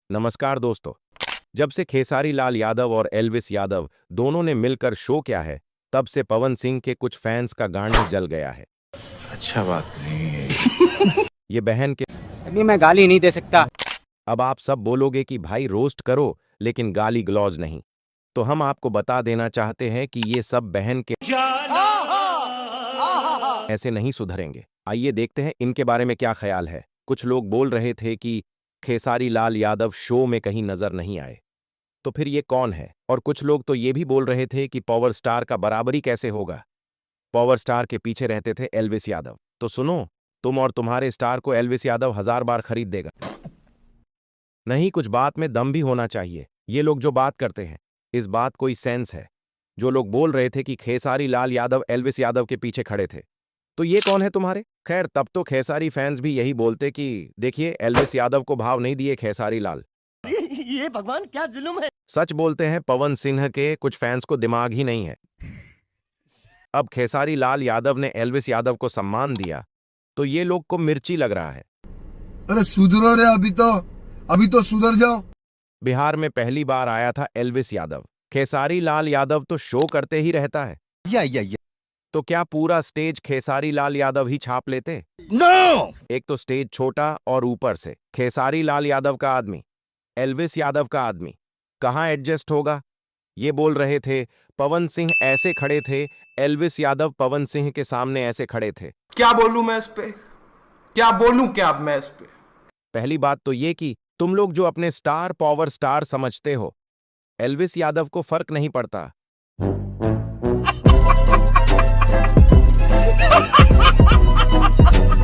नमस्कार दोस्तों। जब से खेसारी लाल यादव और एल्विस यादव दोनों ने मिलकर शो किया है, तब से पवन सिंह के कुछ फैंस का गांड जल गया है। अच्छा बात नहीं है। ये बहन के अभी मैं गाली नहीं दे सकता। अब आप सब बोलोगे कि भाई रोस्ट करो, लेकिन गाली गलौज नहीं। तो हम आपको बता देना चाहते हैं कि ये सब बहन के ऐसे नहीं सुधरेंगे। आइए देखते हैं इनके बारे में क्या ख्याल है। कुछ लोग बोल रहे थे कि खेसारी लाल यादव शो में कहीं नजर नहीं आए, तो फिर ये कौन है? और कुछ लोग तो ये भी बोल रहे थे कि पावर स्टार का बराबरी कैसे होगा। पावर स्टार के पीछे रहते थे एल्विस यादव। तो सुनो, तुम और तुम्हारे स्टार को एल्विस यादव 1000 बार खरीद देगा। नहीं, कुछ बात में दम भी होना चाहिए। ये लोग जो बात करते हैं, इस बात कोई सेंस है? जो लोग बोल रहे थे कि खेसारी लाल यादव एल्विस यादव के पीछे खड़े थे, तो ये कौन है तुम्हारे? खैर, तब तो खेसारी फैंस भी यही बोलते कि देखिए, एल्विस यादव को भाव नहीं दिए खेसारी लाल। ये भगवान क्या जुल्म है। सच बोलते हैं, पवन सिंह के कुछ फैंस को दिमाग ही नहीं है। अब खेसारी लाल यादव ने एल्विस यादव को सम्मान दिया, तो ये लोग को मिर्ची लग रहा है। अरे सुधरो रे, अभी तो सुधर जाओ। बिहार में पहली बार आया था एल्विस यादव। खेसारी लाल यादव तो शो करते ही रहता है। या तो क्या पूरा स्टेज खेसारी लाल यादव ही छाप लेते? नो। एक तो स्टेज छोटा और ऊपर से खेसारी लाल यादव का आदमी, एल्विस यादव का आदमी, कहाँ एडजस्ट होगा? ये बोल रहे थे। पवन सिंह ऐसे खड़े थे, एल्विस यादव पवन सिंह के सामने ऐसे खड़े थे। क्या बोलूं मैं इस पे? क्या बोलूं क्या अब मैं इस पे? पहली बात तो ये कि तुम लोग जो अपने स्टार पावर स्टार समझते हो, एल्विस यादव को फर्क नहीं पड़ता।